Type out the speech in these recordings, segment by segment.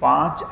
5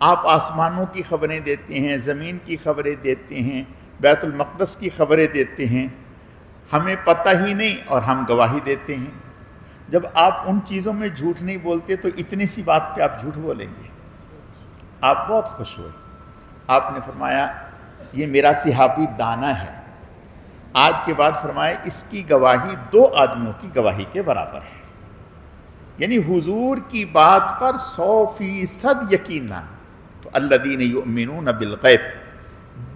آپ آسمانوں کی خبریں دیتے ہیں، زمین کی خبریں دیتے ہیں، بیت المقدس کی خبریں دیتے ہیں، ہمیں پتہ ہی نہیں اور ہم گواہی دیتے ہیں۔ جب آپ ان چیزوں میں جھوٹ نہیں بولتے تو اتنی سی بات پہ آپ جھوٹ بولیں گے؟ آپ بہت خوش ہوئے۔ آپ نے فرمایا یہ میرا صحابی دانا ہے۔ آج کے بعد فرمایا اس کی گواہی 2 آدمیوں کی گواہی کے برابر ہے، یعنی حضور کی بات پر 100% یقین نہ۔ تو الذین یؤمنون بالغیب،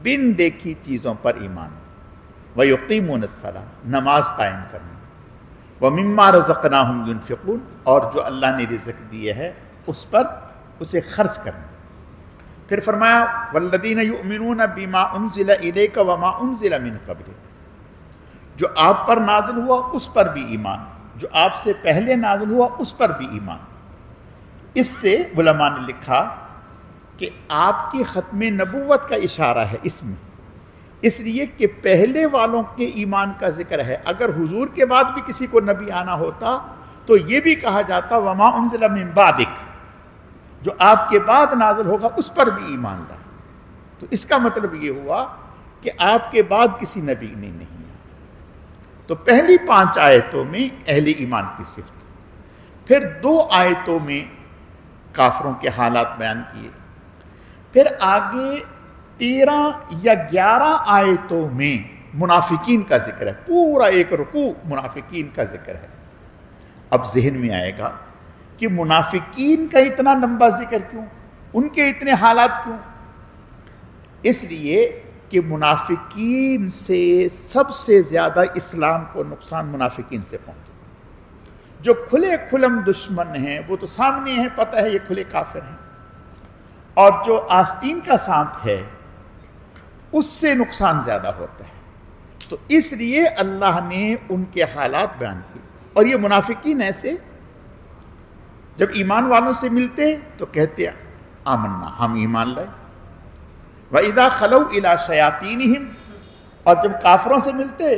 بن دیکھی چیزوں پر ایمان، ویقیمون الصلاۃ، نماز قائم کرنا، ومما رزقناہم ینفقون، اور جو اللہ نے رزق دیے ہے اس پر اسے خرچ کرنا۔ پھر فرمایا والذین یؤمنون بما انزل الیک وما انزل من قبلک، جو آپ پر نازل ہوا اس پر بھی ایمان، جو آپ سے پہلے نازل ہوا اس پر بھی ایمان۔ اس سے علماء نے لکھا کہ آپ کی ختم نبوت کا اشارہ ہے اس میں، اس لیے کہ پہلے والوں کے ایمان کا ذکر ہے۔ اگر حضور کے بعد بھی کسی کو نبی آنا ہوتا تو یہ بھی کہا جاتا وما انزل من بعدک، جو آپ کے بعد نازل ہوگا اس پر بھی ایمان لائے۔ تو اس کا مطلب یہ ہوا کہ آپ کے بعد کسی نبی نے نہیں آیا۔ تو پہلی 5 آیتوں میں اہل ایمان کی صفت، پھر 2 آیتوں میں کافروں کے حالات بیان کیے، پھر آگے 13 یا 11 آیتوں میں منافقین کا ذکر ہے، پورا ایک رکوع منافقین کا ذکر ہے۔ اب ذہن میں آئے گا کہ منافقین کا اتنا لمبا ذکر کیوں، ان کے اتنے حالات کیوں؟ اس لیے کہ منافقین سے سب سے زیادہ اسلام کو نقصان منافقین سے پہنچا۔ جو کھلے کھلم دشمن ہیں وہ تو سامنے ہیں، پتہ ہے یہ کھلے کافر ہیں، اور جو آستین کا سانپ ہے اس سے نقصان زیادہ ہوتا ہے۔ تو اس لیے اللہ نے ان کے حالات بیان کیے۔ اور یہ منافقین ایسے جب ایمان والوں سے ملتے تو کہتے آمنا، ہم ایمان لائے، وَإِذَا خَلَوْا إِلَىٰ شَيَاطِينِهِمْ، اور جب کافروں سے ملتے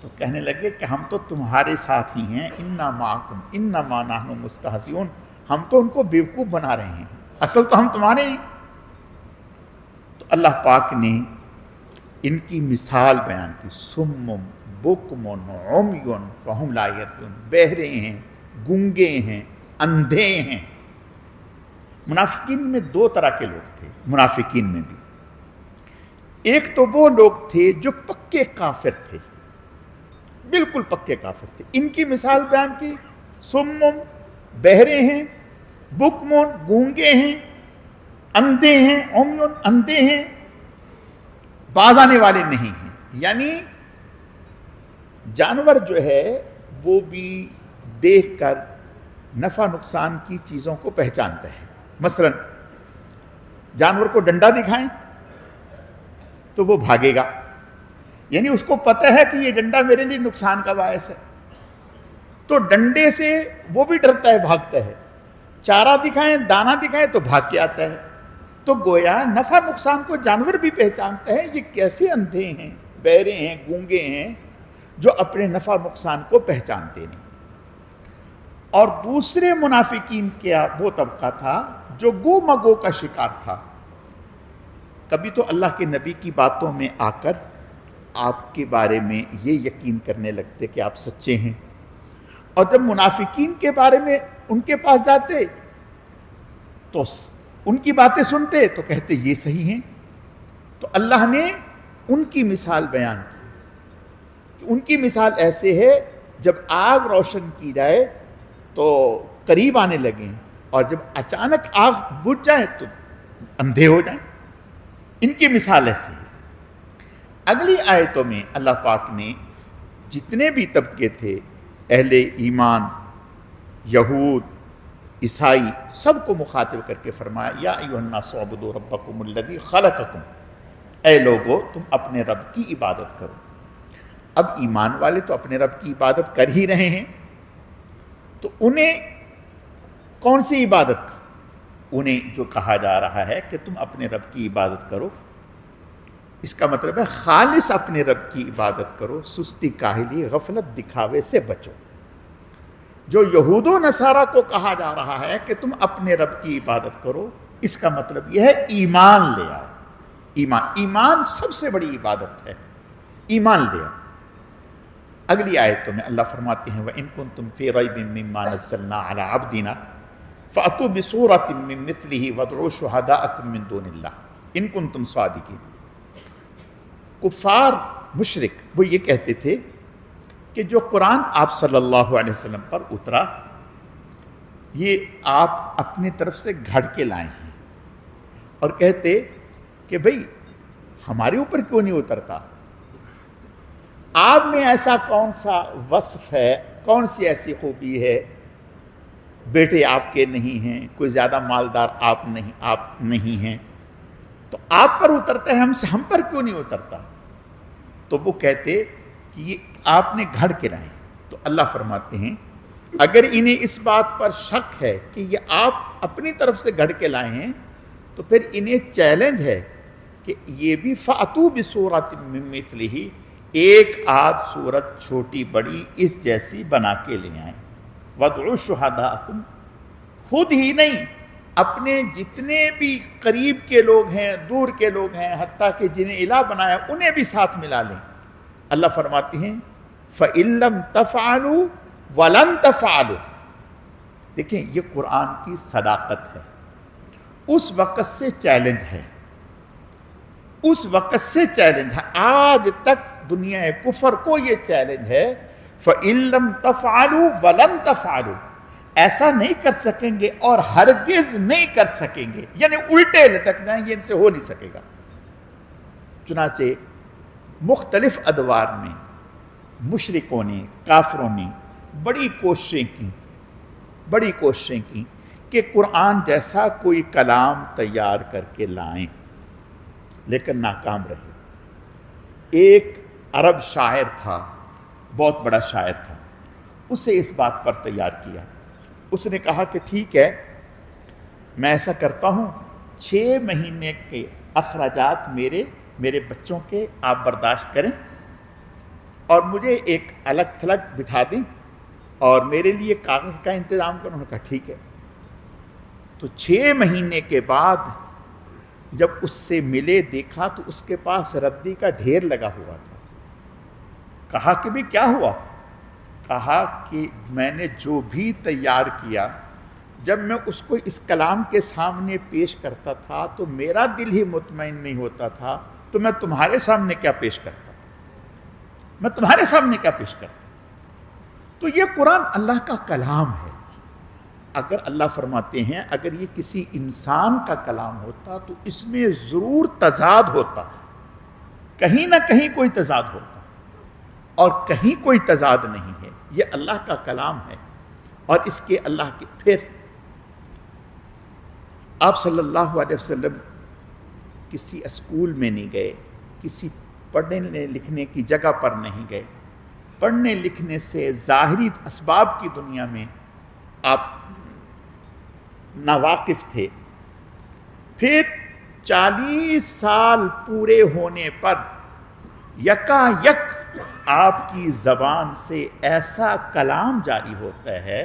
تو کہنے لگے کہ ہم تو تمہارے ساتھ ہی ہیں، اِنَّا مَعَكُمْ إِنَّمَا نَحْنُ مُسْتَهْزِئُونَ، ہم تو ان کو بیوقوف بنا رہے ہیں، اصل تو ہم تمہارے ہیں۔ تو اللہ پاک نے ان کی مثال بیان کی، سُمٌّ بُکْمٌ عُمْیٌ فَهُمْ لَا يَرْجُونَ، بہرے ہیں، گونگے ہیں، اندھے ہیں۔ منافقین میں 2 طرح کے لوگ تھے، منافقین میں بھی۔ ایک تو وہ لوگ تھے جو پکے کافر تھے، بالکل پکے کافر تھے۔ ان کی مثال بیان کی، سمم بہرے ہیں، بکمن گونگے ہیں، اندھے ہیں، عمیون اندھے ہیں، باز آنے والے نہیں ہیں۔ یعنی جانور جو ہے وہ بھی دیکھ کر نفع نقصان کی چیزوں کو پہچانتا ہے۔ مثلا جانور کو ڈنڈا دکھائیں تو وہ بھاگے گا، یعنی اس کو پتہ ہے کہ یہ ڈنڈا میرے لیے نقصان کا باعث ہے، تو ڈنڈے سے وہ بھی ڈرتا ہے، بھاگتا ہے۔ چارہ دکھائیں، دانا دکھائیں تو بھاگ کے آتا ہے۔ تو گویا نفع نقصان کو جانور بھی پہچانتا ہے، یہ کیسے اندھے ہیں، بہرے ہیں، گونگے ہیں جو اپنے نفع نقصان کو پہچانتے نہیں۔ اور دوسرے منافقین کیا وہ طبقہ تھا جو گو مگو کا شکار تھا۔ کبھی تو اللہ کے نبی کی باتوں میں آ کر آپ کے بارے میں یہ یقین کرنے لگتے کہ آپ سچے ہیں، اور جب منافقین کے بارے میں ان کے پاس جاتے تو ان کی باتیں سنتے تو کہتے یہ صحیح ہیں۔ تو اللہ نے ان کی مثال بیان کی کہ ان کی مثال ایسے ہے، جب آگ روشن کی جائے تو قریب آنے لگیں، اور جب اچانک آگ بجھ جائے تو اندھے ہو جائیں۔ ان کی مثال ایسی ہے۔ اگلی آیتوں میں اللہ پاک نے جتنے بھی طبقے تھے، اہل ایمان، یہود، عیسائی، سب کو مخاطب کر کے فرمایا یا ایھا الناس اعبدوا ربکم الذی خلقکم، اے لوگو تم اپنے رب کی عبادت کرو۔ اب ایمان والے تو اپنے رب کی عبادت کر ہی رہے ہیں، تو انہیں کون سی عبادت؟ انہیں جو کہا جا رہا ہے کہ تم اپنے رب کی عبادت کرو، اس کا مطلب ہے خالص اپنے رب کی عبادت کرو، سستی کاہلی غفلت دکھاوے سے بچو۔ جو یہود و نصارہ کو کہا جا رہا ہے کہ تم اپنے رب کی عبادت کرو، اس کا مطلب یہ ہے ایمان لے آؤ. ایمان سب سے بڑی عبادت ہے. ایمان لے آؤ. اگلی آیتوں میں اللہ فرماتے ہیں وَإِن كُنتُمْ فِي رَيْبٍ مِّمَّا نَزَّلْنَا عَلَىٰ عَبْدِنَا فَأْتُوا بِسُورَةٍ مِّن مِّثْلِهِ وَادْعُوا شُهَدَاءَكُم مِّن دُونِ اللَّهِ إِن كُنتُمْ صَادِقِينَ. کفار مشرک وہ یہ کہتے تھے کہ جو قرآن آپ صلی اللہ علیہ وسلم پر اترا یہ آپ اپنی طرف سے گھڑ کے لائے ہیں، اور کہتے کہ بھئی ہمارے اوپر کیوں نہیں اترتا؟ آپ میں ایسا کون سا وصف ہے، کون سی ایسی خوبی ہے؟ بیٹے آپ کے نہیں ہیں، کوئی زیادہ مالدار آپ نہیں ہیں، تو آپ پر اترتا ہے، ہم پر کیوں نہیں اترتا؟ تو وہ کہتے کہ یہ آپ نے گھڑ کے لائے. تو اللہ فرماتے ہیں اگر انہیں اس بات پر شک ہے کہ یہ آپ اپنی طرف سے گھڑ کے لائے ہیں تو پھر انہیں چیلنج ہے کہ یہ بھی فَأْتُوا بِسُورَةٍ مِّن مِّثْلِهِ ایک آدھ صورت چھوٹی بڑی اس جیسی بنا کے لے آئیں. وَادْعُوا شُهَدَاءَكُمْ خود ہی نہیں، اپنے جتنے بھی قریب کے لوگ ہیں، دور کے لوگ ہیں، حتیٰ کہ جنہیں الہ بنایا انہیں بھی ساتھ ملا لیں. اللہ فرماتے ہیں فَإِن لَّمْ تَفْعَلُوا وَلَن تَفْعَلُوا. دیکھیں یہ قرآن کی صداقت ہے. اس وقت سے چیلنج ہے، اس وقت سے چیلنج ہے، آج تک دنیا کفر کو یہ چیلنج ہے فَإِن لَّمْ تَفْعَلُوا وَلَن تَفْعَلُوا. ایسا نہیں کر سکیں گے اور ہرگز نہیں کر سکیں گے، یعنی الٹے لٹک جائیں، یہ ان سے ہو نہیں سکے گا. چنانچہ مختلف ادوار میں مشرکوں نے، کافروں نے بڑی کوششیں کی کہ قرآن جیسا کوئی کلام تیار کر کے لائیں، لیکن ناکام رہے. ایک عرب شاعر تھا، بہت بڑا شاعر تھا، اسے اس بات پر تیار کیا. اس نے کہا کہ ٹھیک ہے میں ایسا کرتا ہوں، 6 مہینے کے اخراجات میرے بچوں کے آپ برداشت کریں اور مجھے ایک الگ تھلگ بٹھا دیں اور میرے لیے کاغذ کا انتظام کریں. انہوں نے کہا ٹھیک ہے. تو 6 مہینے کے بعد جب اس سے ملے، دیکھا تو اس کے پاس ردی کا ڈھیر لگا ہوا تھا. کہا کہ بھی کیا ہوا؟ کہا کہ میں نے جو بھی تیار کیا، جب میں اس کو اس کلام کے سامنے پیش کرتا تھا تو میرا دل ہی مطمئن نہیں ہوتا تھا، تو میں تمہارے سامنے کیا پیش کرتا؟ تو یہ قرآن اللہ کا کلام ہے. اگر اللہ فرماتے ہیں اگر یہ کسی انسان کا کلام ہوتا تو اس میں ضرور تضاد ہوتا، کہیں نہ کہیں کوئی تضاد ہوتا، اور کہیں کوئی تضاد نہیں ہے. یہ اللہ کا کلام ہے. اور اس کے اللہ کے پھر آپ صلی اللہ علیہ وسلم کسی اسکول میں نہیں گئے، کسی پڑھنے لکھنے کی جگہ پر نہیں گئے. پڑھنے لکھنے سے ظاہری اسباب کی دنیا میں آپ ناواقف تھے. پھر 40 سال پورے ہونے پر یکایک آپ کی زبان سے ایسا کلام جاری ہوتا ہے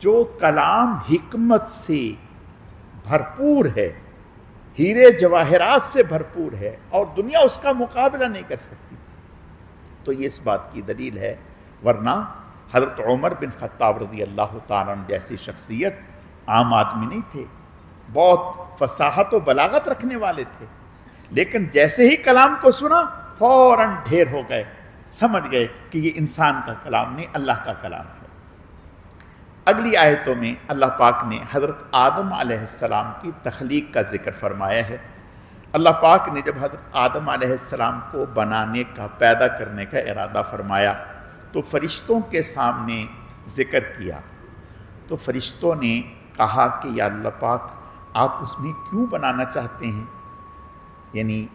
جو کلام حکمت سے بھرپور ہے، ہیرے جواہرات سے بھرپور ہے، اور دنیا اس کا مقابلہ نہیں کر سکتی. تو یہ اس بات کی دلیل ہے. ورنہ حضرت عمر بن خطاب رضی اللہ تعالیٰ عنہ جیسی شخصیت عام آدمی نہیں تھے، بہت فصاحت و بلاغت رکھنے والے تھے، لیکن جیسے ہی کلام کو سنا فوراً ڈھیر ہو گئے، سمجھ گئے کہ یہ انسان کا کلام نہیں، اللہ کا کلام ہے. اگلی آیتوں میں اللہ پاک نے حضرت آدم علیہ السلام کی تخلیق کا ذکر فرمایا ہے. اللہ پاک نے جب حضرت آدم علیہ السلام کو بنانے کا، پیدا کرنے کا ارادہ فرمایا تو فرشتوں کے سامنے ذکر کیا. تو فرشتوں نے کہا کہ یا اللہ پاک آپ اس میں کیوں بنانا چاہتے ہیں، یعنی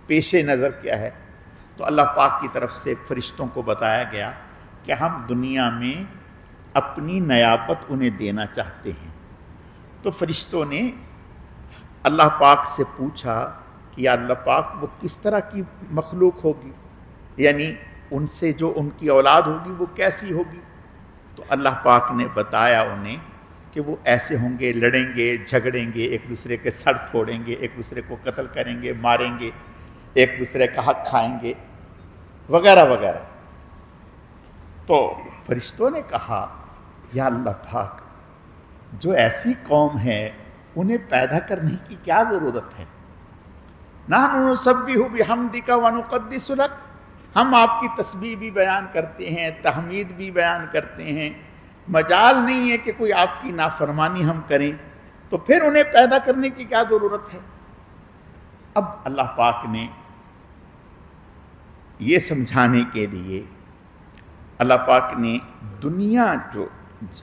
پیش نظر کیا ہے؟ تو اللہ پاک کی طرف سے فرشتوں کو بتایا گیا کہ ہم دنیا میں اپنی نیابت انہیں دینا چاہتے ہیں. تو فرشتوں نے اللہ پاک سے پوچھا کہ یا اللہ پاک وہ کس طرح کی مخلوق ہوگی، یعنی ان سے جو ان کی اولاد ہوگی وہ کیسی ہوگی؟ تو اللہ پاک نے بتایا انہیں کہ وہ ایسے ہوں گے، لڑیں گے، جھگڑیں گے، ایک دوسرے کے سر پھوڑیں گے، ایک دوسرے کو قتل کریں گے، ماریں گے، ایک دوسرے کا حق کھائیں گے وغیرہ وغیرہ۔ تو فرشتوں نے کہا یا اللہ پاک، جو ایسی قوم ہے انہیں پیدا کرنے کی کیا ضرورت ہے؟ نحن نسبح بحمدک ونقدس لک، ہم آپ کی تسبیح بھی بیان کرتے ہیں، تحمید بھی بیان کرتے ہیں، مجال نہیں ہے کہ کوئی آپ کی نافرمانی ہم کریں، تو پھر انہیں پیدا کرنے کی کیا ضرورت ہے؟ اب اللہ پاک نے یہ سمجھانے کے لیے، اللہ پاک نے دنیا، جو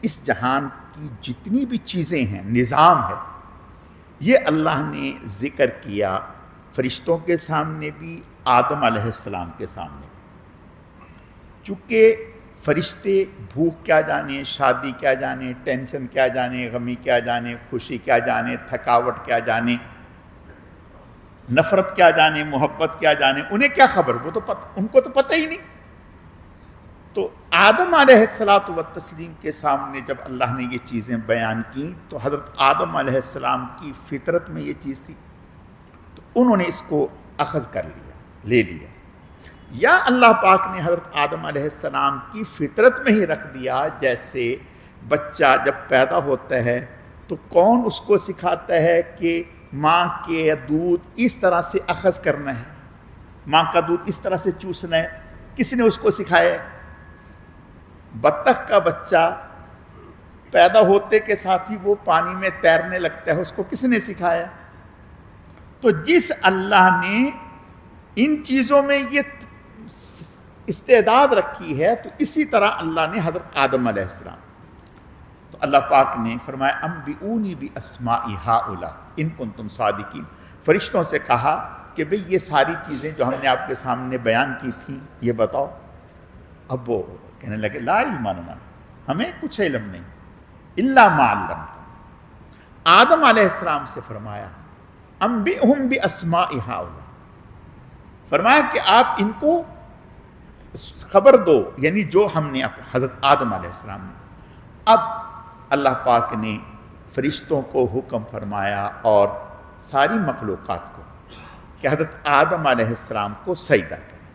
اس جہان کی جتنی بھی چیزیں ہیں، نظام ہے، یہ اللہ نے ذکر کیا فرشتوں کے سامنے بھی، آدم علیہ السلام کے سامنے بھی۔ چونکہ فرشتے بھوک کیا جانے، شادی کیا جانے، ٹینشن کیا جانے، غمی کیا جانے، خوشی کیا جانے، تھکاوٹ کیا جانے، نفرت کیا جانے، محبت کیا جانے، انہیں کیا خبر؟ وہ تو ان کو تو پتہ ہی نہیں۔ تو آدم علیہ السلام کے سامنے جب اللہ نے یہ چیزیں بیان کی تو حضرت آدم علیہ السلام کی فطرت میں یہ چیز تھی، تو انہوں نے اس کو اخذ کر لیا، لے لیا۔ یا اللہ پاک نے حضرت آدم علیہ السلام کی فطرت میں ہی رکھ دیا، جیسے بچہ جب پیدا ہوتا ہے تو کون اس کو سکھاتا ہے کہ ماں کے دودھ اس طرح سے اخذ کرنا ہے، ماں کا دودھ اس طرح سے چوسنا ہے؟ کسی نے اس کو سکھایا ہے؟ بطخ کا بچہ پیدا ہوتے کے ساتھ ہی وہ پانی میں تیرنے لگتا ہے، اس کو کس نے سکھایا؟ تو جس اللہ نے ان چیزوں میں یہ استعداد رکھی ہے، تو اسی طرح اللہ نے حضرت آدم علیہ السلام، تو اللہ پاک نے فرمایا انبئونی باسماء ہؤلاء ان کنتم صادقین، فرشتوں سے کہا کہ بھئی یہ ساری چیزیں جو ہم نے آپ کے سامنے بیان کی تھیں یہ بتاؤ۔ اب وہ کہنے لگے لا علم لنا، ہمیں کچھ علم نہیں، الا ما علمتنا۔ آدم علیہ السلام سے فرمایا انبئہم باسماء ہؤلاء، فرمایا کہ آپ ان کو خبر دو، یعنی جو ہم نے حضرت آدم علیہ السلام نے۔ اب اللہ پاک نے فرشتوں کو حکم فرمایا اور ساری مخلوقات کو کہ حضرت آدم علیہ السلام کو سجدہ کریں،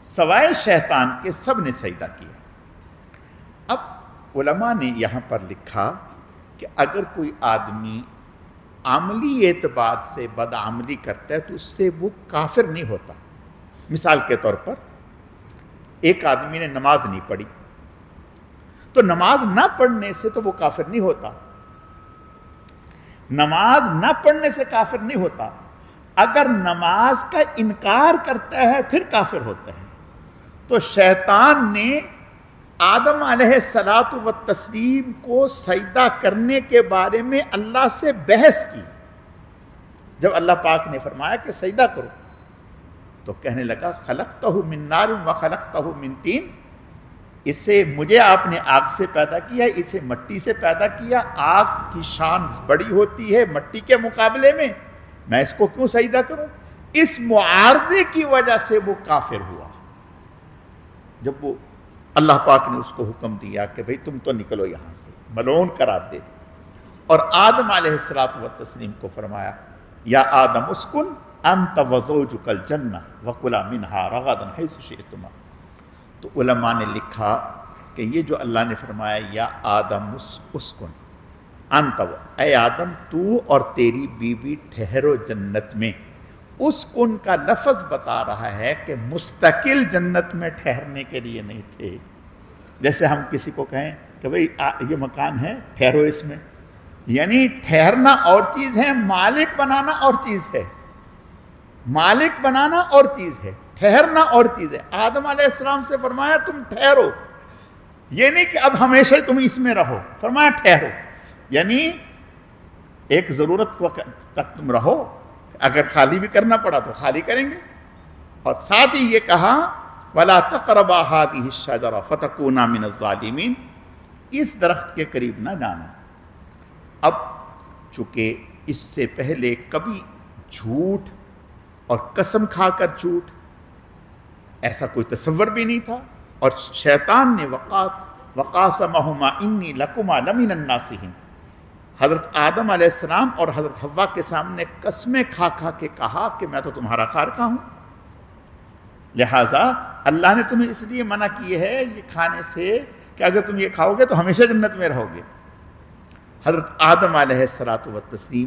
سوائے شیطان کے سب نے سجدہ کیا۔ اب علماء نے یہاں پر لکھا کہ اگر کوئی آدمی عملی اعتبار سے بدعملی کرتا ہے تو اس سے وہ کافر نہیں ہوتا۔ مثال کے طور پر ایک آدمی نے نماز نہیں پڑھی، تو نماز نہ پڑھنے سے تو وہ کافر نہیں ہوتا، نماز نہ پڑھنے سے کافر نہیں ہوتا، اگر نماز کا انکار کرتا ہے پھر کافر ہوتا ہے۔ تو شیطان نے آدم علیہ السلام کو سجدہ کرنے کے بارے میں اللہ سے بحث کی۔ جب اللہ پاک نے فرمایا کہ سجدہ کرو تو کہنے لگا خلقتہ من نار وخلقتہ من طین، اسے مجھے آپ نے آگ سے پیدا کیا، اسے مٹی سے پیدا کیا، آگ کی شان بڑی ہوتی ہے مٹی کے مقابلے میں اس کو کیوں سجدہ کروں؟ اس معارضے کی وجہ سے وہ کافر ہوا۔ جب وہ اللہ پاک نے اس کو حکم دیا کہ بھئی تم تو نکلو یہاں سے، ملعون قرار دے دیا، اور آدم علیہ السلام کو فرمایا یا آدم اسکن انت وزوجک الجنہ وکلا منہا رغدا حیث شئتما۔ تو علماء نے لکھا کہ یہ جو اللہ نے فرمایا یا آدم اسکن انت، اے آدم تو اور تیری بیوی ٹھہرو جنت میں، اسکن کا لفظ بتا رہا ہے کہ مستقل جنت میں ٹھہرنے کے لیے نہیں تھے۔ جیسے ہم کسی کو کہیں کہ بھئی یہ مکان ہے ٹھہرو اس میں، یعنی ٹھہرنا اور چیز ہے، مالک بنانا اور چیز ہے، مالک بنانا اور چیز ہے، ٹھہرنا اور چیز ہے۔ آدم علیہ السلام سے فرمایا تم ٹھہرو، یہ نہیں کہ اب ہمیشہ تم اس میں رہو، فرمایا ٹھہرو، یعنی ایک ضرورت وقت تک تم رہو، اگر خالی بھی کرنا پڑا تو خالی کریں گے۔ اور ساتھ ہی یہ کہا وَلَا تَقْرَبَا هَٰذِهِ الشَّجَرَةَ فَتَكُونَا مِنَ الظَّالِمِينَ، اس درخت کے قریب نہ جانا۔ اب چونکہ اس سے پہلے کبھی جھوٹ اور قسم کھا کر جھوٹ ایسا کوئی تصور بھی نہیں تھا، اور شیطان نے وقات وقاسمہما انی لکما لمن الناصحین، حضرت آدم علیہ السلام اور حضرت حوا کے سامنے قسمیں کھا کھا کے کہا کہ میں تو تمہارا خارقہ ہوں، لہٰذا اللہ نے تمہیں اس لیے منع کی ہے یہ کھانے سے کہ اگر تم یہ کھاؤ گے تو ہمیشہ جنت میں رہو گے۔ حضرت آدم علیہ السلام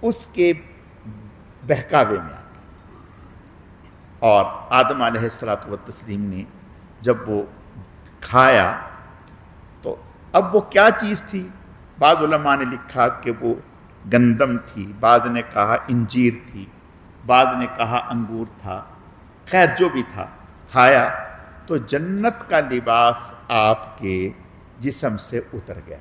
اس کے بہکاوے میں آ گئے، اور آدم علیہ السلام نے جب وہ کھایا تو اب وہ کیا چیز تھی؟ بعض علماء نے لکھا کہ وہ گندم تھی، بعض نے کہا انجیر تھی، بعض نے کہا انگور تھا، خیر جو بھی تھا کھایا تو جنت کا لباس آپ کے جسم سے اتر گیا۔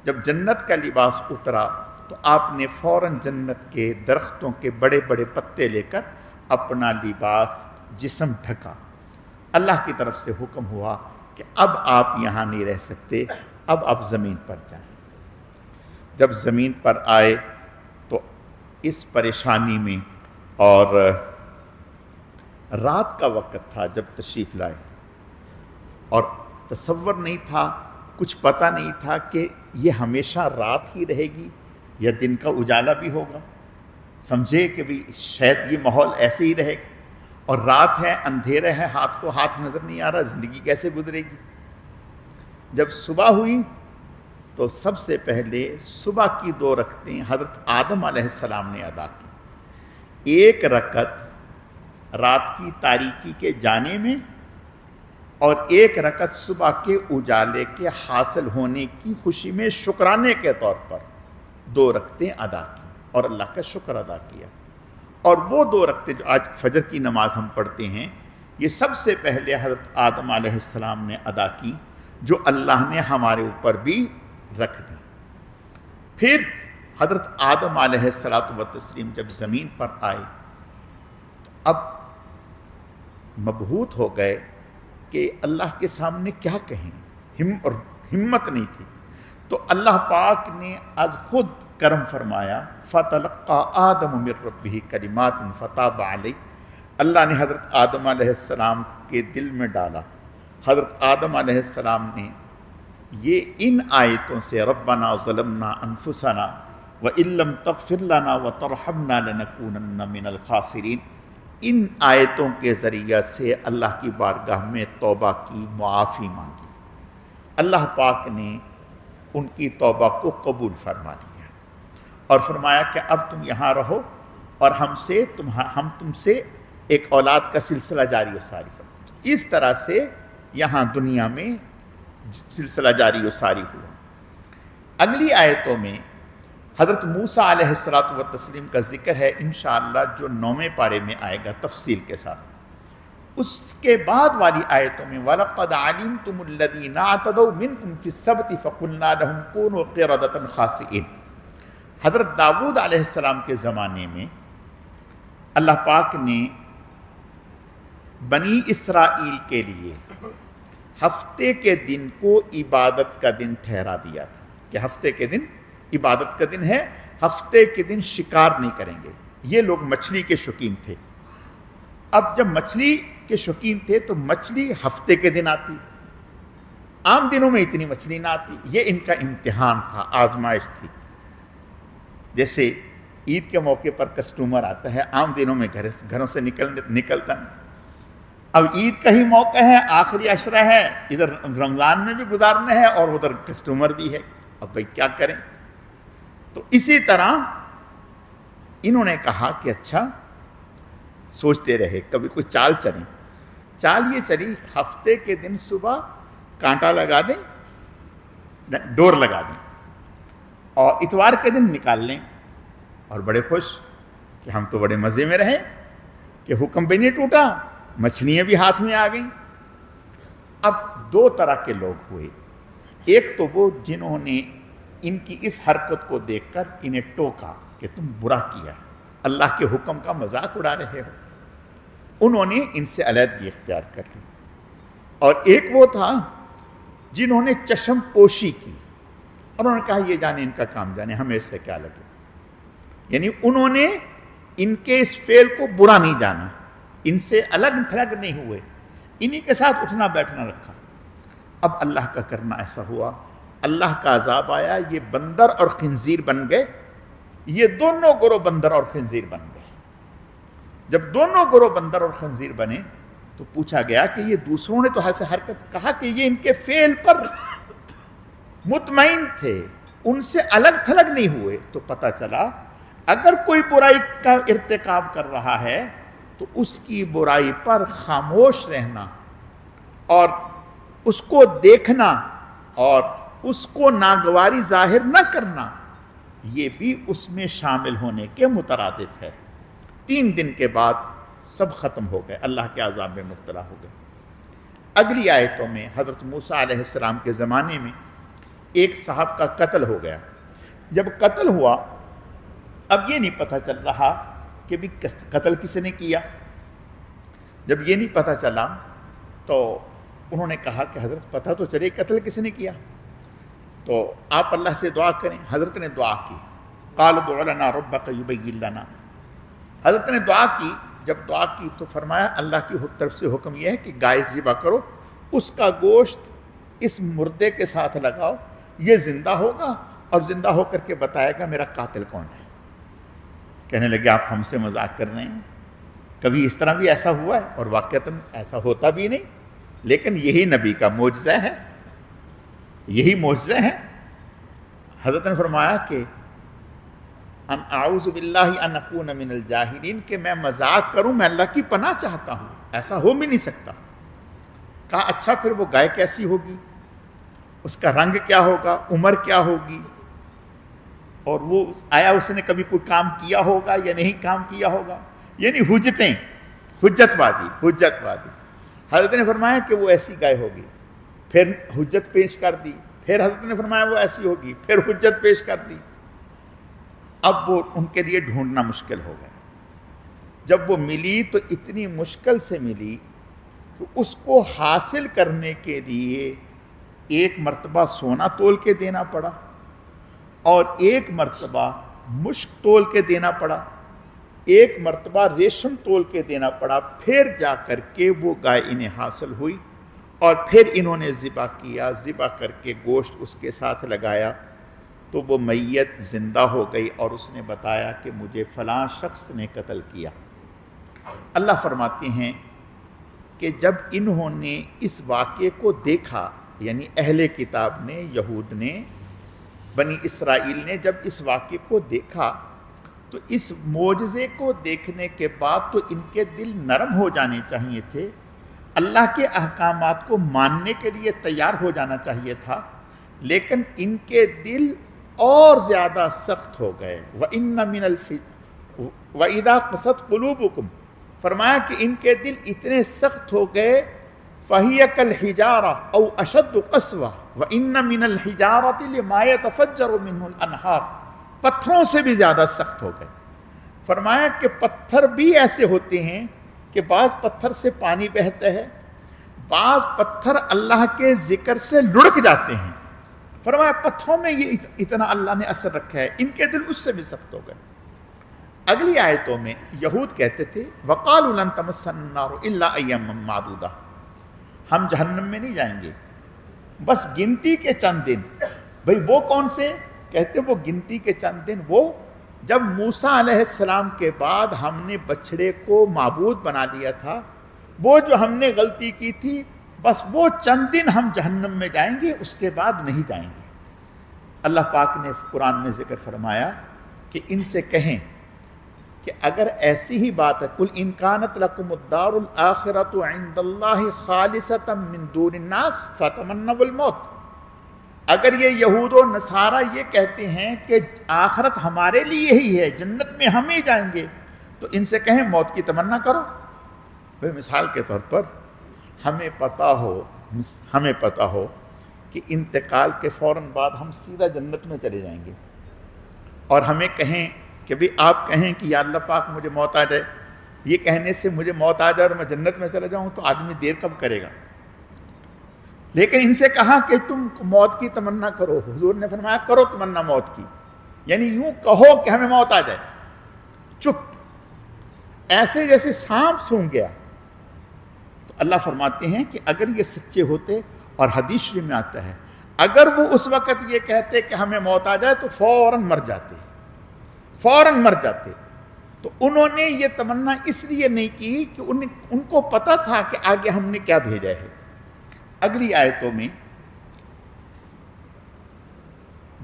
جب جنت کا لباس اترا تو آپ نے فوراً جنت کے درختوں کے بڑے بڑے پتے لے کر اپنا لباس جسم ڈھکا۔ اللہ کی طرف سے حکم ہوا کہ اب آپ یہاں نہیں رہ سکتے، اب آپ زمین پر جائیں۔ جب زمین پر آئے تو اس پریشانی میں، اور رات کا وقت تھا جب تشریف لائے، اور تصور نہیں تھا، کچھ پتہ نہیں تھا کہ یہ ہمیشہ رات ہی رہے گی یا دن کا اجالا بھی ہوگا۔ سمجھے کہ بھی شاید یہ ماحول ایسے ہی رہے گا، اور رات ہے، اندھیرے ہے، ہاتھ کو ہاتھ نظر نہیں آ رہا، زندگی کیسے گزرے گی۔ جب صبح ہوئی تو سب سے پہلے صبح کی 2 رکعتیں حضرت آدم علیہ السلام نے ادا کی۔ ایک رکعت رات کی تاریکی کے جانے میں، اور ایک رکعت صبح کے اجالے کے حاصل ہونے کی خوشی میں شکرانے کے طور پر 2 رکعتیں ادا کی اور اللہ کا شکر ادا کیا۔ اور وہ 2 رکعتیں جو آج فجر کی نماز ہم پڑھتے ہیں، یہ سب سے پہلے حضرت آدم علیہ السلام نے ادا کی، جو اللہ نے ہمارے اوپر بھی رکھ دی۔ پھر حضرت آدم علیہ السلام جب زمین پر آئے تو اب مبہوت ہو گئے کہ اللہ کے سامنے کیا کہیں، ہمت نہیں تھی، تو اللہ پاک نے از خود کرم فرمایا، فَتَلَقَّى آدَمُ مِن رَبِّهِ كَلِمَاتٍ فَتَابَ عَلَيْهِ، اللہ نے حضرت آدم علیہ السلام کے دل میں ڈالا۔ حضرت آدم علیہ السلام نے یہ ان آیتوں سے ربنا ظلمنا انفسنا وَإِن لَّمْ تَغْفِرْ لَنَا وَتَرْحَمْنَا لَنَكُونَنَّ مِنَ الْخَاسِرِينَ، ان آیتوں کے ذریعہ سے اللہ کی بارگاہ میں توبہ کی، معافی مانگی۔ اللہ پاک نے ان کی توبہ کو قبول فرما لیا اور فرمایا کہ اب تم یہاں رہو اور ہم تم سے ایک اولاد کا سلسلہ جاری و ساری فرما۔ اس طرح سے یہاں دنیا میں سلسلہ جاری و ساری ہوا۔ اگلی آیتوں میں حضرت موسیٰ علیہ السلام کا ذکر ہے انشاءاللہ، جو 9ویں پارے میں آئے گا تفصیل کے ساتھ۔ اس کے بعد والی آیتوں میں وَلَقَدْ عَلِمْتُمُ الَّذِينَ اعْتَدَوْا مِنْكُمْ فِي السَّبْتِ فَقُلْنَا لَهُمْ كُونُوا قِرَدَةً خَاسِئِينَ۔ حضرت داؤد علیہ السلام کے زمانے میں اللہ پاک نے بنی اسرائیل کے لیے ہفتے کے دن کو عبادت کا دن ٹھہرا دیا تھا، کہ ہفتے کے دن عبادت کا دن ہے، ہفتے کے دن شکار نہیں کریں گے۔ یہ لوگ مچھلی کے شوقین تھے۔ اب جب مچھلی کے شوقین تھے تو مچھلی ہفتے کے دن آتی، عام دنوں میں اتنی مچھلی نہ آتی۔ یہ ان کا امتحان تھا، آزمائش تھی۔ جیسے عید کے موقع پر کسٹمر آتا ہے، عام دنوں میں گھروں سے نکلتا نہیں۔ اب عید کا ہی موقع ہے، آخری عشرہ ہے، ادھر رمضان میں بھی گزارنا ہے اور ادھر کسٹمر بھی ہے، اب بھائی کیا کریں؟ تو اسی طرح انہوں نے کہا کہ اچھا، سوچتے رہے، کبھی کوئی چال چلیں۔ چال یہ چلی، ہفتے کے دن صبح کانٹا لگا دیں، ڈور لگا دیں، اور اتوار کے دن نکال لیں، اور بڑے خوش کہ ہم تو بڑے مزے میں رہے کہ حکم بھی نہیں ٹوٹا، مچھلیاں بھی ہاتھ میں آ گئیں۔ اب 2 طرح کے لوگ ہوئے، ایک تو وہ جنہوں نے ان کی اس حرکت کو دیکھ کر انہیں ٹوکا کہ تم برا کیا، اللہ کے حکم کا مذاق اڑا رہے ہو، انہوں نے ان سے علیحدگی اختیار کر لی۔ اور ایک وہ تھا جنہوں نے چشم پوشی کی، اور انہوں نے کہا یہ جانے ان کا کام جانے، ہمیں اس سے کیا لگے۔ یعنی انہوں نے ان کے اس فعل کو برا نہیں جانا، ان سے الگ تھلگ نہیں ہوئے، انہی کے ساتھ اٹھنا بیٹھنا رکھا۔ اب اللہ کا کرنا ایسا ہوا، اللہ کا عذاب آیا، یہ بندر اور خنزیر بن گئے، یہ دونوں گروہ بندر اور خنزیر بن گئے۔ جب دونوں گروہ بندر اور خنزیر بنے تو پوچھا گیا کہ یہ دوسروں نے تو ایسے حرکت، کہا کہ یہ ان کے فعل پر مطمئن تھے، ان سے الگ تھلگ نہیں ہوئے۔ تو پتہ چلا اگر کوئی برائی کا ارتکاب کر رہا ہے تو اس کی برائی پر خاموش رہنا اور اس کو دیکھنا اور اس کو ناگواری ظاہر نہ کرنا، یہ بھی اس میں شامل ہونے کے مترادف ہے۔ 3 دن کے بعد سب ختم ہو گئے، اللہ کے عذاب میں مبتلا ہو گئے۔ اگلی آیتوں میں حضرت موسیٰ علیہ السلام کے زمانے میں ایک صاحب کا قتل ہو گیا۔ جب قتل ہوا، اب یہ نہیں پتہ چل رہا کہ بھی قتل کس نے کیا۔ جب یہ نہیں پتہ چلا تو انہوں نے کہا کہ حضرت پتہ تو چلے قتل کس نے کیا، تو آپ اللہ سے دعا کریں۔ حضرت نے دعا کی، قال ادع لنا ربک یبین لنا۔ حضرت نے دعا کی، جب دعا کی تو فرمایا اللہ کی طرف سے حکم یہ ہے کہ گائے ذبح کرو، اس کا گوشت اس مردے کے ساتھ لگاؤ، یہ زندہ ہوگا اور زندہ ہو کر کے بتائے گا میرا قاتل کون ہے۔ کہنے لگے آپ ہم سے مذاق کر رہے ہیں، کبھی اس طرح بھی ایسا ہوا ہے؟ اور واقعتاً ایسا ہوتا بھی نہیں، لیکن یہی نبی کا معجزہ ہے، یہی معجزہ ہے۔ حضرت نے فرمایا کہ ان اعوذ باللہ ان اکون من الجاہلین، کہ میں مذاق کروں، میں اللہ کی پناہ چاہتا ہوں، ایسا ہو بھی نہیں سکتا۔ کہا اچھا پھر وہ گائے کیسی ہوگی، اس کا رنگ کیا ہوگا، عمر کیا ہوگی، اور وہ آیا اس نے کبھی کوئی کام کیا ہوگا یا نہیں کام کیا ہوگا، یعنی حجت بازی۔ حضرت نے فرمایا کہ وہ ایسی گائے ہوگی، پھر حجت پیش کر دی، پھر حضرت نے فرمایا وہ ایسی ہوگی، پھر حجت پیش کر دی۔ اب وہ ان کے لیے ڈھونڈنا مشکل ہو گیا۔ جب وہ ملی تو اتنی مشکل سے ملی کہ اس کو حاصل کرنے کے لیے ایک مرتبہ سونا تول کے دینا پڑا اور ایک مرتبہ مشک تول کے دینا پڑا، ایک مرتبہ ریشم تول کے دینا پڑا، پھر جا کر کے وہ گائے انہیں حاصل ہوئی، اور پھر انہوں نے ذبح کیا، ذبح کر کے گوشت اس کے ساتھ لگایا تو وہ میت زندہ ہو گئی، اور اس نے بتایا کہ مجھے فلاں شخص نے قتل کیا۔ اللہ فرماتے ہیں کہ جب انہوں نے اس واقعے کو دیکھا، یعنی اہل کتاب نے، یہود نے، بنی اسرائیل نے جب اس واقعے کو دیکھا تو اس معجزے کو دیکھنے کے بعد تو ان کے دل نرم ہو جانے چاہیے تھے، اللہ کے احکامات کو ماننے کے لیے تیار ہو جانا چاہیے تھا، لیکن ان کے دل اور زیادہ سخت ہو گئے۔ وَإِنَّ مِنَ وَإِذَا قَسَتْ قُلُوبُكُمْ، فرمایا کہ ان کے دل اتنے سخت ہو گئے، فَهِيَ كَالْحِجَارَةِ أَوْ أَشَدُّ قَسْوَةً وَإِنَّ مِنَ الْحِجَارَةِ لِمَا يَتَفَجَّرُ مِنْهُ الْأَنْهَارُ، پتھروں سے بھی زیادہ سخت ہو گئے۔ فرمایا کہ پتھر بھی ایسے ہوتے ہیں کہ بعض پتھر سے پانی بہتا ہے، بعض پتھر اللہ کے ذکر سے لڑک جاتے ہیں۔ فرمایا پتھروں میں یہ اتنا اللہ نے اثر رکھا ہے، ان کے دل اس سے بھی سخت ہو گئے۔ اگلی آیتوں میں یہود کہتے تھے وَقَالُوا لَن تَمَسَّنَا النَّارُ إِلَّا أَيَّامًا مَّعْدُودَةً، ہم جہنم میں نہیں جائیں گے بس گنتی کے چند دن۔ بھئی وہ کون سے؟ کہتے وہ گنتی کے چند دن، وہ جب موسیٰ علیہ السلام کے بعد ہم نے بچھڑے کو معبود بنا دیا تھا، وہ جو ہم نے غلطی کی تھی، بس وہ چند دن ہم جہنم میں جائیں گے، اس کے بعد نہیں جائیں گے۔ اللہ پاک نے قرآن میں ذکر فرمایا کہ ان سے کہیں کہ اگر ایسی ہی بات ہے، قُلْ إِنْ كَانَتْ لَكُمُ الدَّارُ الْآخِرَةُ عِنْدَ اللَّهِ خَالِصَةً مِّن دُونِ النَّاسِ فَتَمَنَّوُا الْمَوْتَ، اگر یہ یہود و نصارہ یہ کہتے ہیں کہ آخرت ہمارے لیے ہی ہے، جنت میں ہم ہی جائیں گے، تو ان سے کہیں موت کی تمنا کرو۔ بھئی مثال کے طور پر ہمیں پتہ ہو کہ انتقال کے فوراً بعد ہم سیدھا جنت میں چلے جائیں گے، اور ہمیں کہیں کہ بھی آپ کہیں کہ یا اللہ پاک مجھے موت آ جائے، یہ کہنے سے مجھے موت آ جائے اور میں جنت میں چلا جاؤں، تو آدمی دیر کب کرے گا؟ لیکن ان سے کہا کہ تم موت کی تمنا کرو، حضور نے فرمایا کرو تمنا موت کی، یعنی یوں کہو کہ ہمیں موت آ جائے، چپ، ایسے جیسے سانپ سونگھ گیا۔ تو اللہ فرماتے ہیں کہ اگر یہ سچے ہوتے اور حدیث شریف میں آتا ہے اگر وہ اس وقت یہ کہتے کہ ہمیں موت آ جائے تو فوراً مر جاتے، فوراً مر جاتے۔ تو انہوں نے یہ تمنا اس لیے نہیں کی کہ ان کو پتہ تھا کہ آگے ہم نے کیا بھیجا ہے۔ اگلی آیتوں میں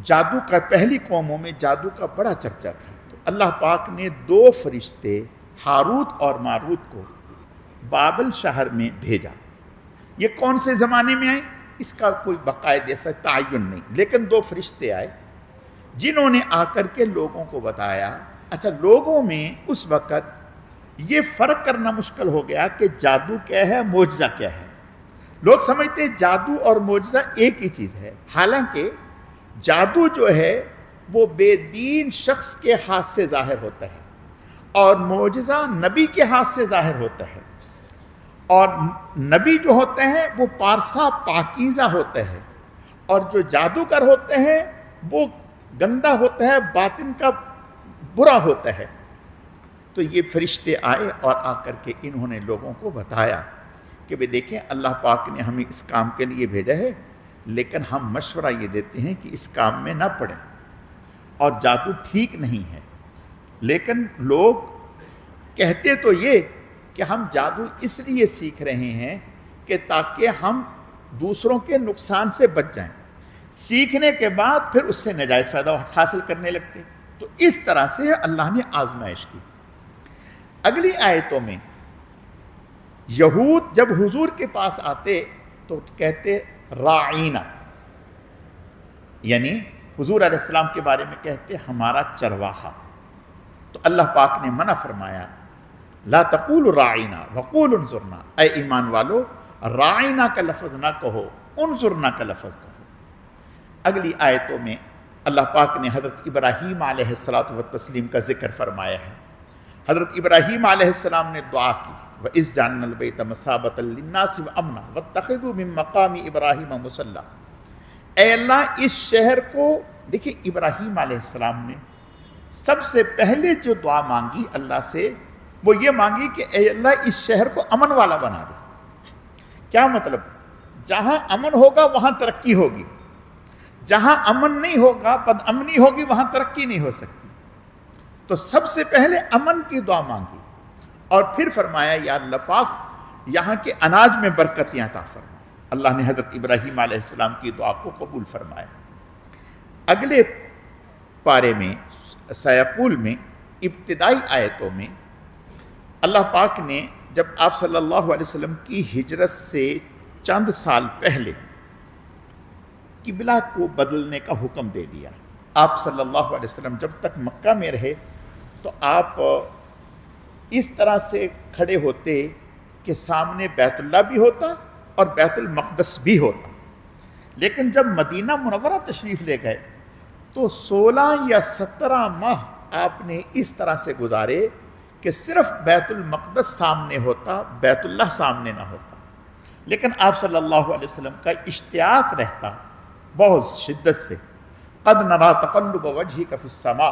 جادو کا، پہلی قوموں میں جادو کا بڑا چرچا تھا، تو اللہ پاک نے 2 فرشتے ہاروت اور ماروت کو بابل شہر میں بھیجا۔ یہ کون سے زمانے میں آئے اس کا کوئی باقاعدہ ایسا تعین نہیں، لیکن 2 فرشتے آئے جنہوں نے آ کر کے لوگوں کو بتایا۔ اچھا، لوگوں میں اس وقت یہ فرق کرنا مشکل ہو گیا کہ جادو کیا ہے، معجزہ کیا ہے۔ لوگ سمجھتے ہیں جادو اور معجزہ ایک ہی چیز ہے، حالانکہ جادو جو ہے وہ بے دین شخص کے ہاتھ سے ظاہر ہوتا ہے اور معجزہ نبی کے ہاتھ سے ظاہر ہوتا ہے، اور نبی جو ہوتے ہیں وہ پارسا پاکیزہ ہوتا ہے، اور جو جادوگر ہوتے ہیں وہ گندا ہوتا ہے، باطن کا برا ہوتا ہے۔ تو یہ فرشتے آئے اور آ کر کے انہوں نے لوگوں کو بتایا کہ بھئی دیکھیں اللہ پاک نے ہمیں اس کام کے لیے بھیجا ہے، لیکن ہم مشورہ یہ دیتے ہیں کہ اس کام میں نہ پڑیں، اور جادو ٹھیک نہیں ہے۔ لیکن لوگ کہتے تو یہ کہ ہم جادو اس لیے سیکھ رہے ہیں کہ تاکہ ہم دوسروں کے نقصان سے بچ جائیں، سیکھنے کے بعد پھر اس سے نجائز فائدہ حاصل کرنے لگتے۔ تو اس طرح سے اللہ نے آزمائش کی۔ اگلی آیتوں میں یہود جب حضور کے پاس آتے تو کہتے راعینا، یعنی حضور علیہ السلام کے بارے میں کہتے ہمارا چرواہا۔ تو اللہ پاک نے منع فرمایا، لا تقولوا راعینا وقولوا انظرنا، اے ایمان والو راعینا کا لفظ نہ کہو، انظرنا کا لفظ کہو۔ اگلی آیتوں میں اللہ پاک نے حضرت ابراہیم علیہ السلام کا ذکر فرمایا ہے۔ حضرت ابراہیم علیہ السلام نے دعا کی، وَإِذْ جَعَلْنَا الْبَيْتَ مَثَابَةً لِلنَّاسِ وَأَمْنًا وَاتَّخِذُوا مِن مَّقَامِ إِبْرَاهِيمَ مُصَلًّى۔ اے اللہ اس شہر کو، دیکھیں ابراہیم علیہ السلام نے سب سے پہلے جو دعا مانگی اللہ سے وہ یہ مانگی کہ اے اللہ اس شہر کو امن والا بنا دے۔ کیا مطلب؟ جہاں امن ہوگا وہاں ترقی ہوگی، جہاں امن نہیں ہوگا، بد امنی ہوگی، وہاں ترقی نہیں ہو سکتی۔ تو سب سے پہلے امن کی دعا مانگی، اور پھر فرمایا یا اللہ پاک یہاں کے اناج میں برکتیں عطا فرما۔ اللہ نے حضرت ابراہیم علیہ السلام کی دعا کو قبول فرمایا۔ اگلے پارے میں سیقول میں ابتدائی آیتوں میں اللہ پاک نے جب آپ صلی اللہ علیہ وسلم کی ہجرت سے چند سال پہلے قبلہ کو بدلنے کا حکم دے دیا۔ آپ صلی اللہ علیہ وسلم جب تک مکہ میں رہے تو آپ اس طرح سے کھڑے ہوتے کہ سامنے بیت اللہ بھی ہوتا اور بیت المقدس بھی ہوتا، لیکن جب مدینہ منورہ تشریف لے گئے تو 16 یا 17 ماہ آپ نے اس طرح سے گزارے کہ صرف بیت المقدس سامنے ہوتا، بیت اللہ سامنے نہ ہوتا۔ لیکن آپ صلی اللہ علیہ وسلم کا اشتیاق رہتا بہت شدت سے۔ قد نرا تقلب وجهك فی السماء،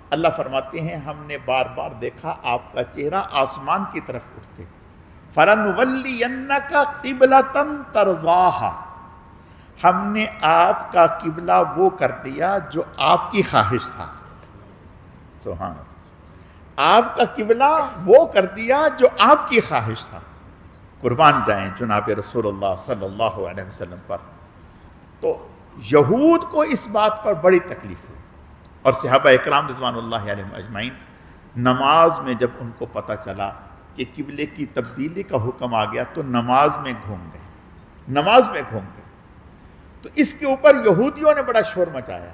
اللہ فرماتے ہیں ہم نے بار بار دیکھا آپ کا چہرہ آسمان کی طرف اٹھتے۔ فَلَنُوَلِّيَنَّكَ قِبْلَةً تَرْضَاهَا، ہم نے آپ کا قبلہ وہ کر دیا جو آپ کی خواہش تھا۔ سبحان اللہ، آپ کا قبلہ وہ کر دیا جو آپ کی خواہش تھا۔ قربان جائیں جناب رسول اللہ صلی اللہ علیہ وسلم پر۔ تو یہود کو اس بات پر بڑی تکلیف ہوئی، اور صحابہ اکرام رضوان اللہ علیہم اجمعین نماز میں جب ان کو پتہ چلا کہ قبلے کی تبدیلی کا حکم آ گیا تو نماز میں گھوم گئے، نماز میں گھوم گئے۔ تو اس کے اوپر یہودیوں نے بڑا شور مچایا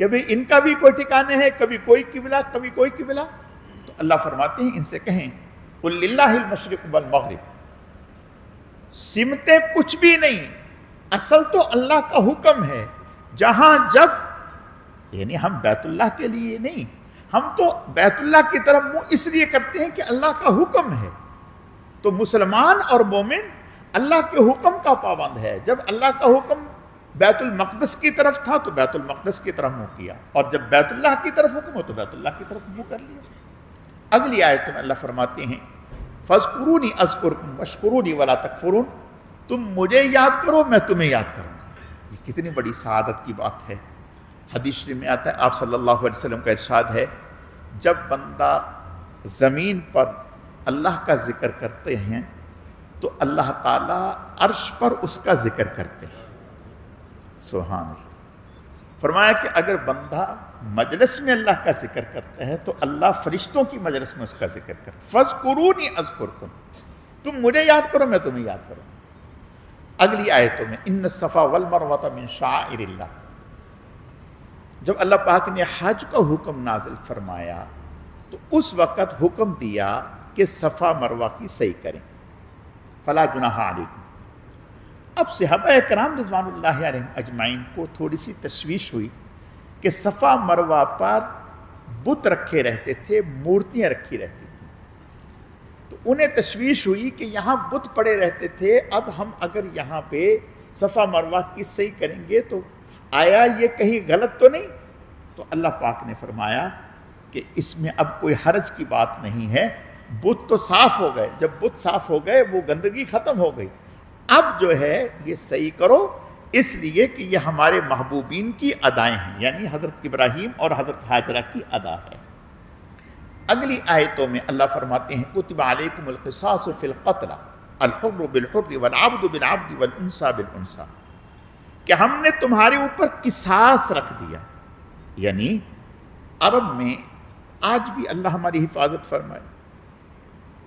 کہ بھئی ان کا بھی کوئی ٹھکانے ہے، کبھی کوئی قبلہ کبھی کوئی قبلہ۔ تو اللہ فرماتے ہیں ان سے کہیں قُلْ لِلَّهِ الْمَشْرِقُ وَالْمَغْرِبُ، سمتیں کچھ بھی نہیں، اصل تو اللہ کا حکم ہے۔ جہاں جب، یعنی ہم بیت اللہ کے لیے نہیں، ہم تو بیت اللہ کی طرف منہ اس لیے کرتے ہیں کہ اللہ کا حکم ہے۔ تو مسلمان اور مومن اللہ کے حکم کا پابند ہے۔ جب اللہ کا حکم بیت المقدس کی طرف تھا تو بیت المقدس کی طرف منہ کیا، اور جب بیت اللہ کی طرف حکم ہو تو بیت اللہ کی طرف منہ کر لیا۔ اگلی آیت میں اللہ فرماتے ہیں فَاذْكُرُونِي أَذْكُرْكُمْ وَاشْكُرُونِي وَلَا تَكْفُرُونَ، تم مجھے یاد کرو میں تمہیں یاد کروں گا. یہ کتنی بڑی سعادت کی بات ہے. حدیث شریف میں آتا ہے آپ صلی اللہ علیہ وسلم کا ارشاد ہے جب بندہ زمین پر اللہ کا ذکر کرتے ہیں تو اللہ تعالیٰ عرش پر اس کا ذکر کرتے ہیں. سبحان اللہ. فرمایا کہ اگر بندہ مجلس میں اللہ کا ذکر کرتا ہے تو اللہ فرشتوں کی مجلس میں اس کا ذکر کرتا ہے. فَاذْكُرُونِي أَذْكُرْكُمْ, تم مجھے یاد کرو میں تمہیں یاد کروں. اگلی آیتوں میں ان الصفا والمروۃ من شعائر اللہ, جب اللہ پاک نے حج کا حکم نازل فرمایا تو اس وقت حکم دیا کہ صفا مروہ کی صحیح کریں. فلا جناح علیکم. اب صحابہ کرام رضوان اللہ علیہم اجمعین کو تھوڑی سی تشویش ہوئی کہ صفا مروہ پر بت رکھے رہتے تھے, مورتیاں رکھی رہتی تھیں. تو انہیں تشویش ہوئی کہ یہاں بت پڑے رہتے تھے, اب ہم اگر یہاں پہ صفا مروہ کی صحیح کریں گے تو آیا یہ کہیں غلط تو نہیں؟ تو اللہ پاک نے فرمایا کہ اس میں اب کوئی حرج کی بات نہیں ہے. بت تو صاف ہو گئے, جب بت صاف ہو گئے وہ گندگی ختم ہو گئی, اب جو ہے یہ صحیح کرو, اس لیے کہ یہ ہمارے محبوبین کی ادائیں ہیں, یعنی حضرت ابراہیم اور حضرت ہاجرہ کی ادا ہے. اگلی آیتوں میں اللہ فرماتے ہیں کتب علیکم القصاص فی القتل الحر بالحر والعبد بالعبد والانثى بالانثى, کہ ہم نے تمہارے اوپر قصاص رکھ دیا. یعنی عرب میں آج بھی اللہ ہماری حفاظت فرمائے,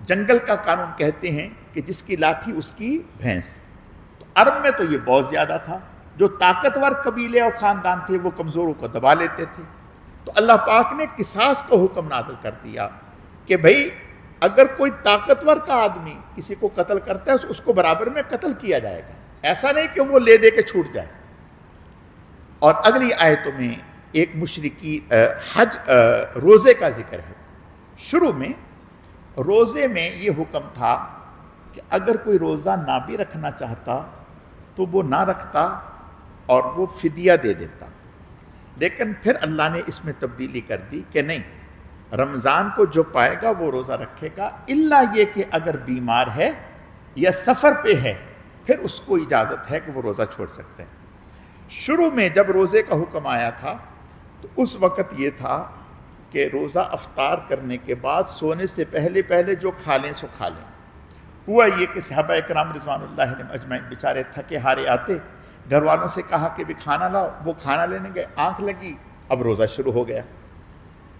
جنگل کا قانون کہتے ہیں کہ جس کی لاٹھی اس کی بھینس. تو عرب میں تو یہ بہت زیادہ تھا, جو طاقتور قبیلے اور خاندان تھے وہ کمزوروں کو دبا لیتے تھے. تو اللہ پاک نے قصاص کا حکم نازل کر دیا کہ بھئی اگر کوئی طاقتور کا آدمی کسی کو قتل کرتا ہے اس کو برابر میں قتل کیا جائے گا, ایسا نہیں کہ وہ لے دے کے چھوٹ جائے. اور اگلی آیتوں میں ایک مشرکی حج روزے کا ذکر ہے. شروع میں روزے میں یہ حکم تھا کہ اگر کوئی روزہ نہ بھی رکھنا چاہتا تو وہ نہ رکھتا اور وہ فدیہ دے دیتا. لیکن پھر اللہ نے اس میں تبدیلی کر دی کہ نہیں, رمضان کو جو پائے گا وہ روزہ رکھے گا, الا یہ کہ اگر بیمار ہے یا سفر پہ ہے پھر اس کو اجازت ہے کہ وہ روزہ چھوڑ سکتے ہیں. شروع میں جب روزے کا حکم آیا تھا تو اس وقت یہ تھا کہ روزہ افطار کرنے کے بعد سونے سے پہلے جو کھا لیں سو کھا لیں. ہوا یہ کہ صحابہ کرام رضوان اللہ علیہم اجمعین بیچارے تھکے ہارے آتے, گھر والوں سے کہا کہ بھی کھانا لاؤ, وہ کھانا لینے گئے, آنکھ لگی, اب روزہ شروع ہو گیا.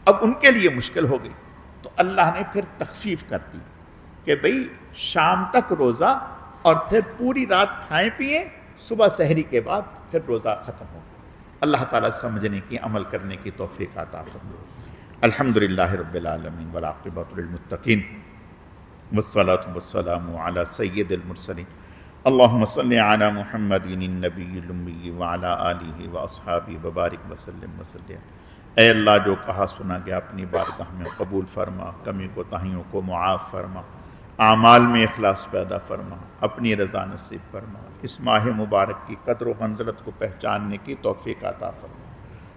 اب ان کے لیے مشکل ہو گئی. تو اللہ نے پھر تخفیف کر دی کہ بھئی شام تک روزہ اور پھر پوری رات کھائیں پئیں, صبح سحری کے بعد پھر روزہ ختم ہو گیا. اللہ تعالیٰ سمجھنے کی, عمل کرنے کی توفیق عطا فرمائے. الحمدللہ رب العالمین والعاقبۃ للمتقین والصلاۃ والسلام علی سید المرسلین. اللہم صلی علی محمد النبی الامی وعلی آلہ واصحابہ وبارک وسلم وسلم. اے اللہ جو کہا سنا گیا اپنی بارگاہ میں قبول فرما, کمی کوتاہیوں کو معاف فرما, اعمال میں اخلاص پیدا فرما, اپنی رضا نصیب فرما. اس ماہ مبارک کی قدر و منزلت کو پہچاننے کی توفیق عطا فرما.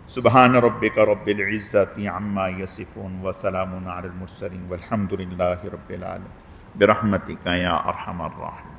سبحان ربک رب العزت عما یصفون وسلام علی المرسلین والحمد للہ رب العالمین برحمتک یا ارحم الراحمین.